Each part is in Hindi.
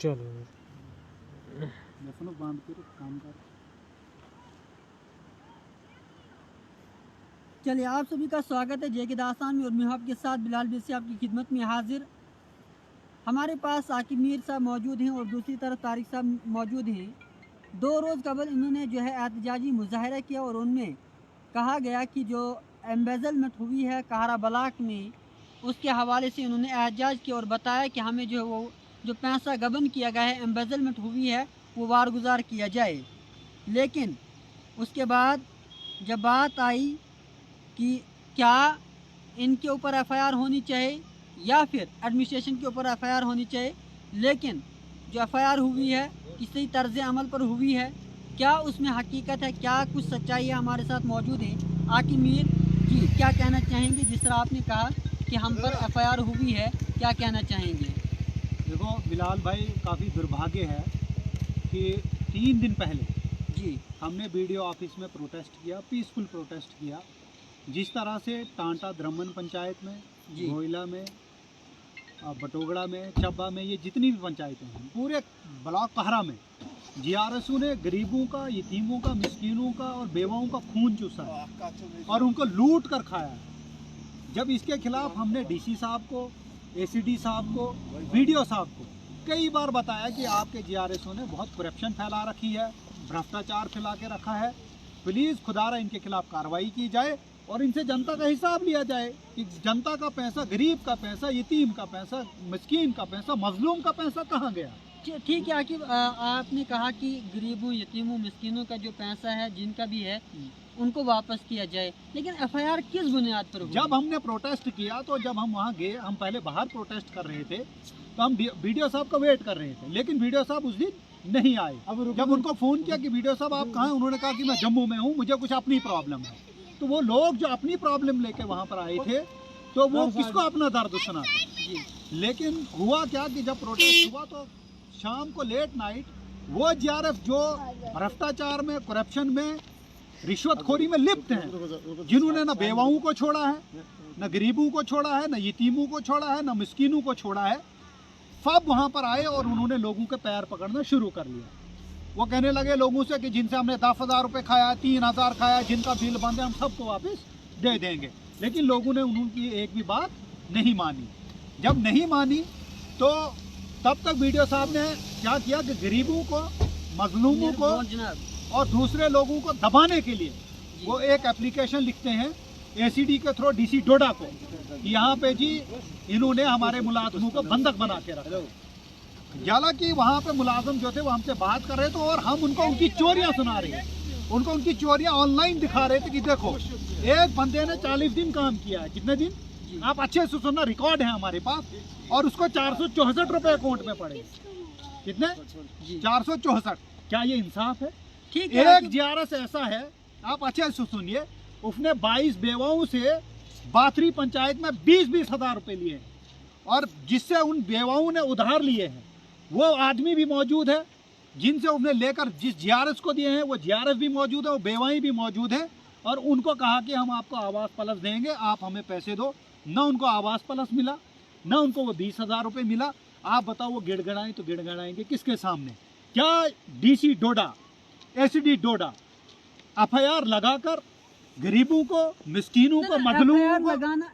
चलो बांध कर काम कर। चलिए, आप सभी का स्वागत है जय के दास्तान में और मैं आपके साथ बिलाल बिर से आपकी खिदमत में हाजिर। हमारे पास आकिब मीर साहब मौजूद हैं और दूसरी तरफ तारिक साहब मौजूद हैं। 2 रोज़ कबल इन्होंने जो है एहतजाजी मुजाहरा किया और उनमें कहा गया कि जो एम्बेजलमेंट हुई है काहरा ब्लॉक में, उसके हवाले से उन्होंने एहतजाज किया और बताया कि हमें जो है वो जो पैसा गबन किया गया है, एम्बेजलमेंट हुई है, वो वारगुजार किया जाए। लेकिन उसके बाद जब बात आई कि क्या इनके ऊपर एफआईआर होनी चाहिए या फिर एडमिनिस्ट्रेशन के ऊपर एफआईआर होनी चाहिए, लेकिन जो एफआईआर हुई है किसी तर्ज अमल पर हुई है, क्या उसमें हकीकत है, क्या कुछ सच्चाई है? हमारे साथ मौजूद है आकिब मीर जी। क्या कहना चाहेंगे जिस तरह आपने कहा कि हम पर एफआईआर हुई है, क्या कहना चाहेंगे? देखो बिलाल भाई, काफ़ी दुर्भाग्य है कि 3 दिन पहले जी हमने बीडीओ ऑफिस में प्रोटेस्ट किया, पीसफुल प्रोटेस्ट किया। जिस तरह से टांटा द्रमन पंचायत में, जी गोइला में, बटोगड़ा में, चब्बा में, ये जितनी भी पंचायतें हैं, पूरे ब्लॉक कहरा में जीआरएसयू ने गरीबों का, यतीमों का, मिस्कीनों का और बेवाओं का खून चूसा है और उनको लूट कर खाया है। जब इसके खिलाफ हमने डीसी साहब को, एसीडी साहब को, बीडीओ साहब को कई बार बताया कि आपके जीआरएसयू ने बहुत करप्शन फैला रखी है, भ्रष्टाचार फैला के रखा है, प्लीज़ खुदारा इनके खिलाफ कार्रवाई की जाए और इनसे जनता का हिसाब लिया जाए कि जनता का पैसा, गरीब का पैसा, यतीम का पैसा, मिस्कीन का पैसा, मजलूम का पैसा कहाँ गया। ठीक है आकिब, आपने कहा कि गरीबों, यतीमों, मिस्किनों का जो पैसा है, जिनका भी है, उनको वापस किया जाए, लेकिन एफआईआर किस बुनियाद पर हुई? जब हमने प्रोटेस्ट किया तो जब हम वहाँ गए, हम पहले बाहर प्रोटेस्ट कर रहे थे तो हम वीडियो साहब का वेट कर रहे थे, लेकिन वीडियो साहब उस दिन नहीं आए। जब उनको फ़ोन किया कि वीडियो साहब आप कहाँ हैं, उन्होंने कहा कि मैं जम्मू में हूँ, मुझे कुछ अपनी प्रॉब्लम है। तो वो लोग जो अपनी प्रॉब्लम लेके वहाँ पर आए थे, तो वो किसको अपना दर्द सुनाते। लेकिन हुआ क्या कि जब प्रोटेस्ट हुआ तो शाम को लेट नाइट वो जीआरएफ जो भ्रष्टाचार में, करप्शन में, रिश्वतखोरी में लिप्त हैं, जिन्होंने न बेवाओं को छोड़ा है, न गरीबों को छोड़ा है, न यतीमों को छोड़ा है, न मिस्कीनों को छोड़ा है, सब वहाँ पर आए और उन्होंने लोगों के पैर पकड़ना शुरू कर लिया। वो कहने लगे लोगों से कि जिनसे हमने 10,000 रुपये खाया, 3,000 खाया, जिनका बिल बंद है, हम सबको वापस दे देंगे। लेकिन लोगों ने उनकी एक भी बात नहीं मानी। जब नहीं मानी तो तब तक वीडियो साहब ने क्या किया कि गरीबों को, मजलूमों को और दूसरे लोगों को दबाने के लिए वो एक एप्लीकेशन लिखते हैं एसीडी के थ्रू डीसी डोडा को, यहाँ पे जी इन्होंने हमारे मुलाजमों को बंधक बना के रखा। हालांकि वहाँ पे मुलाजम जो थे वो हमसे बात कर रहे थे और हम उनको उनकी चोरियाँ सुना रहे थे, उनको उनकी चोरियाँ ऑनलाइन दिखा रहे थे कि देखो एक बंदे ने 40 दिन काम किया है। कितने दिन? आप अच्छे से सुनना, रिकॉर्ड है हमारे पास, और उसको 464 रुपये अकाउंट में पड़े। कितने? 464। क्या ये इंसाफ है? ठीक है। एक जीआरएस ऐसा है, आप अच्छे से सुनिए, उसने 22 बेवाओं से बाथरी पंचायत में 20-20 हज़ार रुपये लिए और जिससे उन बेवाओं ने उधार लिए हैं वो आदमी भी मौजूद है, जिनसे उसने लेकर जिस जीआरएस को दिए हैं वो जीआरएस भी मौजूद है, वो बेवाएं भी मौजूद हैं, और उनको कहा कि हम आपको आवास प्लस देंगे, आप हमें पैसे दो। न उनको आवास प्लस मिला, न उनको वो 20,000 रुपये मिला। आप बताओ वो गिड़गड़ाएं तो गिड़गड़ाएंगे किसके सामने? क्या डीसी डोडा, एसीडी डोडा एफआईआर लगाकर गरीबों को, मिस्कीनों को, मजलूमों को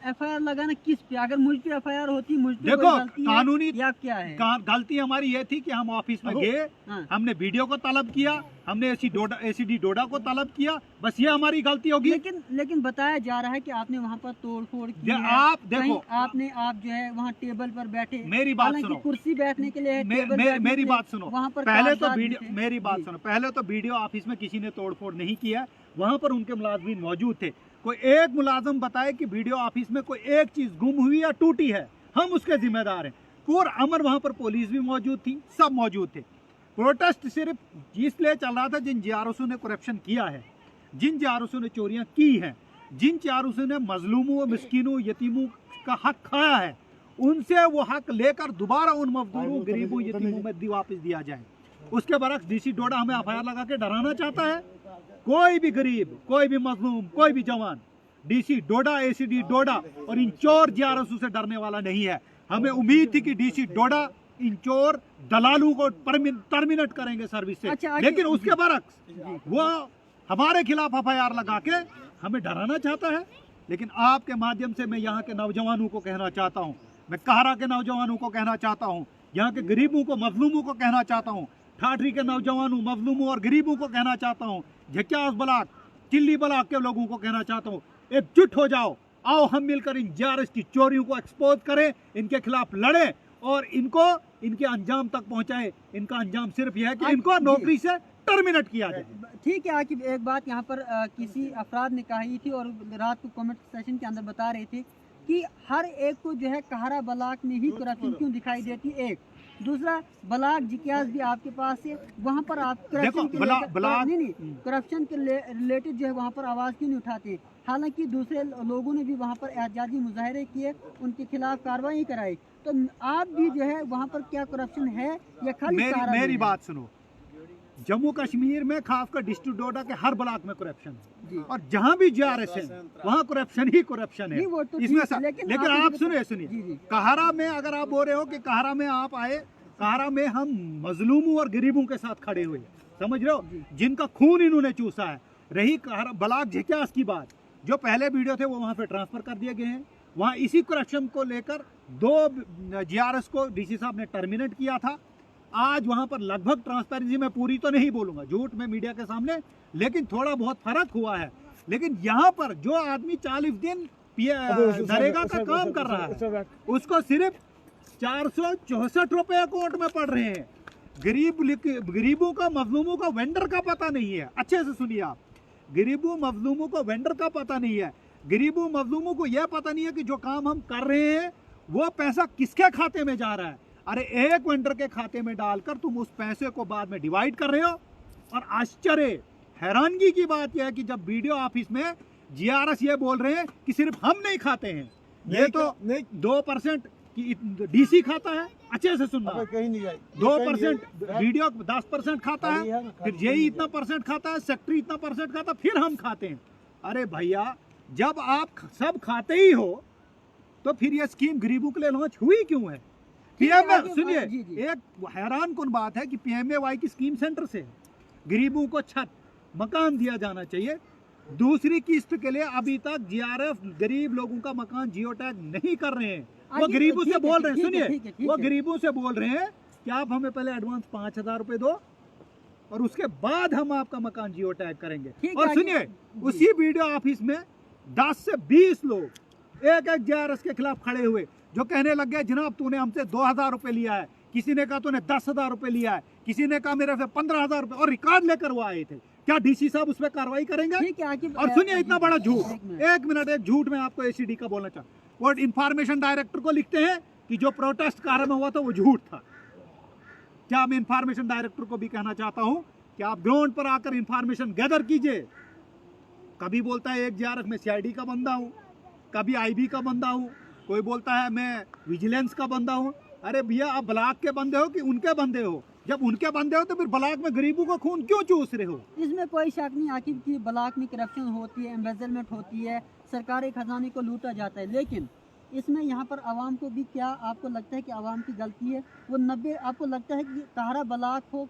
एफआईआर लगाना किस पे? अगर मुझ पे एफआईआर होती, मुझ पे देखो कानूनी या क्या है? गलती हमारी ये थी कि हम ऑफिस में गए, हमने वीडियो को तलब किया, हमने एसीडी डोडा को तलब किया, बस ये हमारी गलती होगी। लेकिन बताया जा रहा है कि आपने वहाँ पर तोड़फोड़ की है। आप देखो, आप जो है वहाँ टेबल पर बैठे, मेरी बात सुनो, कुर्सी बैठने के लिए मेरी बात सुनो, वहाँ पर पहले तो मेरी बात सुनो, पहले तो वीडियो ऑफिस में किसी ने तोड़फोड़ नहीं किया, वहाँ पर उनके मुलाजमीन मौजूद थे। कोई एक मुलाजम बताए कि वीडियो ऑफिस में कोई एक चीज गुम हुई या टूटी है, हम उसके जिम्मेदार हैं। पूरा अमर वहाँ पर पुलिस भी मौजूद थी, सब मौजूद थे। प्रोटेस्ट सिर्फ इसलिए चल रहा था जिन जीआरएसओ ने करप्शन किया है, जिन जीआरएसओ ने चोरियां की हैं, जिन जीआरएसओ ने मजलूमों, मिस्कीनों, यतीमों का हक खाया है, उनसे वो हक लेकर दोबारा उन मजदूरों, गरीबों, यतीमों में वापस दिया जाए। उसके बरक्स डीसी डोडा हमें एफआईआर लगा के डराना चाहता है। कोई भी गरीब, कोई भी मजलूम, कोई भी जवान डीसी डोडा, एसीडी डोडा और इन चोर जीआरएसओ से डरने वाला नहीं है। हमें उम्मीद थी कि डीसी डोडा इन चोर दलालों को टर्मिनेट करेंगे सर्विस से। अच्छा, लेकिन उसके बरक्स वो हमारे खिलाफ एफआईआर लगा के हमें डराना चाहता है। लेकिन आपके माध्यम से मैं यहाँ के नौजवानों को कहना चाहता हूँ, मैं कहरा के नौजवानों को कहना चाहता हूँ, यहाँ के गरीबों को मजलूमों को कहना चाहता हूँ, ठाठरी के नौजवानों मजलूमों और गरीबों को कहना चाहता हूँ, झक्यास ब्लॉक चिल्ली ब्लॉक के लोगों को कहना चाहता हूँ, एकजुट हो जाओ, आओ हम मिलकर इन जीआरएस की चोरियों को एक्सपोज करें, इनके खिलाफ लड़ें और इनको इनके अंजाम तक पहुंचाएं। इनका अंजाम सिर्फ यह है कि इनको नौकरी से टर्मिनेट किया जाए। ठीक है आकिब, एक बात यहाँ पर किसी अफराद ने कही थी और रात को कमेंट सेशन के अंदर बता रहे थे कि हर एक को जो है कहरा ब्लॉक में ही करप्शन क्यों दिखाई देती। एक दूसरा ब्लॉक जिक्यास भी आपके पास है, वहाँ पर आप करप्शन के रिलेटेड जो है वहाँ पर आवाज़ क्यों नहीं उठाते। हालांकि दूसरे लोगों ने भी वहाँ पर एहतजाजी मुजाहरे किए, उनके खिलाफ कार्रवाई कराई, तो आप भी जो है वहाँ पर क्या करप्शन है या खाली मेरी बात सुनो, जम्मू कश्मीर में खासकर डिस्ट्रिक्ट डोडा के हर ब्लॉक में करप्शन है और जहाँ भी जीआरएस है वहाँ करप्शन ही करप्शन है। तो इसमें लेकिन आप सुनिए, कहरा में अगर आप बोल रहे हो कि कहरा में आप आए, कहरा में हम मजलूमों और गरीबों के साथ खड़े हुए, समझ रहे हो, जिनका खून इन्होंने चूसा है। रही कहरा ब्लॉक झिक्यास की बात, जो पहले वीडियो थे वो वहाँ पे ट्रांसफर कर दिए गए हैं। वहाँ इसी करप्शन को लेकर 2 जीआरएस को डीसी साहब ने टर्मिनेट किया था। आज वहां पर लगभग ट्रांसपेरेंसी में पूरी तो नहीं बोलूंगा, झूठ में मीडिया के सामने, लेकिन थोड़ा बहुत फर्क हुआ है। लेकिन यहाँ पर जो आदमी 40 दिन नरेगा का काम कर रहा है उसको सिर्फ 464 रुपए अकाउंट में पड़ रहे हैं। गरीबों का मजलूमों का वेंडर का पता नहीं है। अच्छे से सुनिए आप, गरीबों मजलूमों को वेंडर का पता नहीं है। गरीबों मजलूमों को यह पता नहीं है कि जो काम हम कर रहे हैं वो पैसा किसके खाते में जा रहा है। अरे एक वेंडर के खाते में डालकर तुम उस पैसे को बाद में डिवाइड कर रहे हो। और आश्चर्य हैरानगी की बात यह है कि जब वीडियो ऑफिस में जीआरएस ये बोल रहे हैं कि सिर्फ हम नहीं खाते हैं, ये तो 2% की डीसी खाता है। अच्छे से सुनना, 2% वीडियो 10% खाता है, फिर जेई इतना % खाता है, सेक्रेटरी इतना % खाता है, फिर हम खाते हैं। अरे भैया, जब आप सब खाते ही हो तो फिर ये स्कीम गरीबों के लिए लॉन्च हुई क्यों है? पीएमए सुनिए, एक हैरान कौन बात है कि पीएमएवाई की स्कीम सेंटर से गरीबों को छत मकान दिया जाना चाहिए। दूसरी किस्त के लिए अभी तक जीआरएफ गरीब लोगों का मकान जियो टैग नहीं कर रहे हैं। वो गरीबों से बोल रहे हैं, सुनिए, वो गरीबों से बोल रहे हैं कि आप हमें पहले एडवांस 5,000 रुपए दो और उसके बाद हम आपका मकान जियो टैग करेंगे। और सुनिए, उसी वीडियो ऑफिस में 10 से 20 लोग एक जीआरएस के खिलाफ खड़े हुए जो कहने लग गए, जनाब तूने हमसे 2,000 रुपए लिया है, किसी ने कहा तूने 10,000 रुपए लिया है, किसी ने कहा मेरे से 15,000 रुपए, और रिकॉर्ड लेकर वो आए थे। क्या डीसी साहब उस पर कार्रवाई करेंगे? और सुनिए, इतना बड़ा झूठ, एक मिनट, एक झूठ में आपको एसीडी का बोलना चाहूँ। और इंफॉर्मेशन डायरेक्टर को लिखते हैं कि जो प्रोटेस्ट कार्य में हुआ था वो झूठ था। क्या मैं इंफॉर्मेशन डायरेक्टर को भी कहना चाहता हूँ कि आप ग्राउंड पर आकर इंफॉर्मेशन गैदर कीजिए। कभी बोलता है एक जीआरएफ में सीआईडी का बंदा हूँ, कभी आईबी का बंदा हूँ, कोई बोलता है मैं विजिलेंस का बंदा हूँ। अरे भैया, आप ब्लॉक के बंदे हो कि उनके बंदे हो? जब उनके बंदे हो तो फिर ब्लॉक में गरीबों को खून क्यों चूस रहे हो? इसमें कोई शक नहीं आकिब की ब्लॉक में करप्शन होती है, एम्बेजलमेंट होती है, सरकारी खजाने को लूटा जाता है। लेकिन इसमें यहाँ पर आवाम को भी, क्या आपको लगता है कि आवाम की गलती है? वो 90, आपको लगता है कि कहरा ब्लॉक हो,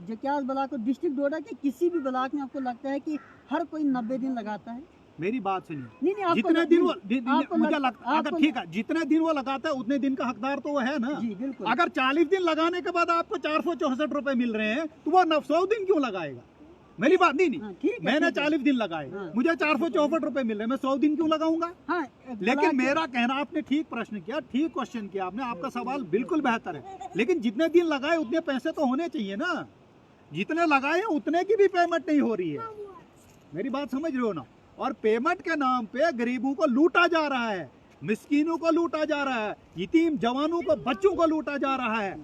झक्यास ब्लॉक हो, डिस्ट्रिक्ट डोडा के किसी भी ब्लॉक में आपको लगता है कि हर कोई 90 दिन लगाता है? मेरी बात सुनिए, नहीं, जितने दिन वो मुझे लगता, अगर ठीक है, जितने दिन वो लगाता है उतने दिन का हकदार तो वो है ना। जी बिल्कुल। अगर 40 दिन लगाने के बाद आपको 464 रुपए मिल रहे हैं तो वो 100 दिन क्यों लगाएगा? मेरी बात नहीं, मैंने 40 दिन लगाए, मुझे 464 रुपए मिल रहे हैं, मैं 100 दिन क्यों लगाऊंगा? लेकिन मेरा कहना, आपने ठीक प्रश्न किया, ठीक क्वेश्चन किया आपने, आपका सवाल बिल्कुल बेहतर है। लेकिन जितने दिन लगाए उतने पैसे तो होने चाहिए ना। जितने लगाए उतने की भी पेमेंट नहीं हो रही है। मेरी बात समझ रहे हो ना? और पेमेंट के नाम पे गरीबों को लूटा जा रहा है, मिस्कीनों को लूटा जा रहा है, यतीम जवानों को, बच्चों को लूटा जा रहा है,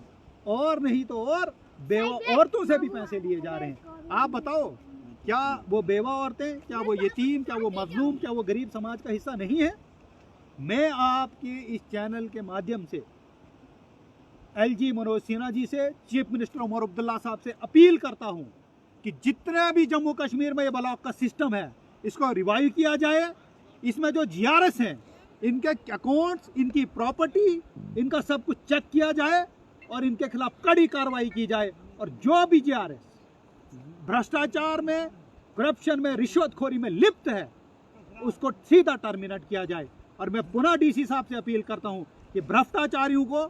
और नहीं तो और बेवा औरतों से भी पैसे लिए जा रहे हैं। आप बताओ, क्या वो बेवा औरतें, क्या वो यतीम, क्या वो मजलूम, क्या वो गरीब समाज का हिस्सा नहीं है? मैं आपके इस चैनल के माध्यम से एलजी मनोज सिन्हा जी से, चीफ मिनिस्टर उमर अब्दुल्ला साहब से अपील करता हूं कि जितने भी जम्मू कश्मीर में ये ब्लॉक का सिस्टम है इसको रिवाइव किया जाए। इसमें जो जीआरएस हैं, इनके अकाउंट्स, इनकी प्रॉपर्टी, इनका सब कुछ चेक किया जाए और इनके खिलाफ कड़ी कार्रवाई की जाए और जो भी JRS भ्रष्टाचार में, करप्शन में, रिश्वतखोरी में लिप्त है उसको सीधा टर्मिनेट किया जाए। और मैं पुनः DC साहब से अपील करता हूं कि भ्रष्टाचारियों को,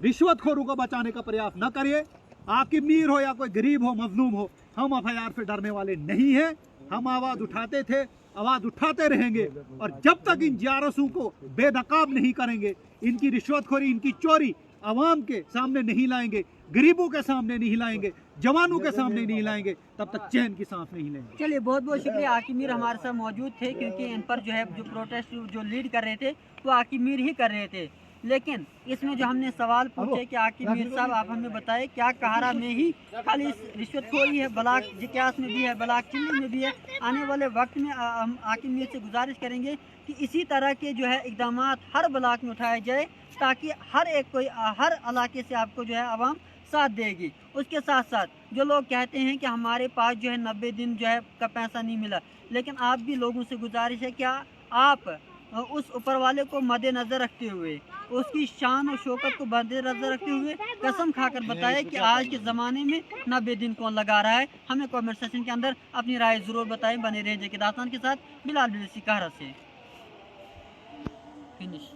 रिश्वतखोरों को बचाने का प्रयास न करिए। आखिर मीर हो या कोई गरीब हो, मजलूम हो, हम FIR से डरने वाले नहीं हैं। हम आवाज उठाते थे, आवाज उठाते रहेंगे और जब तक इन JRSों को बेनकाब नहीं करेंगे, इनकी रिश्वतखोरी, इनकी चोरी आवाम के सामने नहीं लाएंगे, गरीबों के सामने नहीं लाएंगे, जवानों के सामने नहीं लाएंगे, तब तक चैन की सांस नहीं लेंगे। चलिए, बहुत बहुत शुक्रिया। आकिब मीर हमारे साथ मौजूद थे, क्योंकि इन पर जो है जो प्रोटेस्ट जो लीड कर रहे थे वो आकिब मीर ही कर रहे थे। लेकिन इसमें जो हमने सवाल पूछे कि आकिब मीर साहब आप हमें बताएं, क्या कहारा में ही खाली रिश्वतखोरी है, ब्लाक जिक्यास में भी है, ब्लाक चिल्ली में भी है? आने वाले वक्त में हम आकिब मीर से गुजारिश करेंगे कि इसी तरह के जो है इकदाम हर ब्लाक में उठाए जाए, ताकि हर इलाके से आपको जो है आवाम साथ देगी। उसके साथ साथ जो लोग कहते हैं कि हमारे पास जो है 90 दिन जो है का पैसा नहीं मिला, लेकिन आप भी लोगों से गुजारिश है, क्या आप उस ऊपर वाले को मद्देनज़र रखते हुए, उसकी शान और शौकत को मद्देनज़र रखते हुए कसम खाकर बताएं कि आज के ज़माने में 90 दिन कौन लगा रहा है? हमें कमेंट सेक्शन के अंदर अपनी राय ज़रूर बताएं। बने रहें जेके दास्तान के साथ। बिलाल बिलसी कहरा से फिनिश।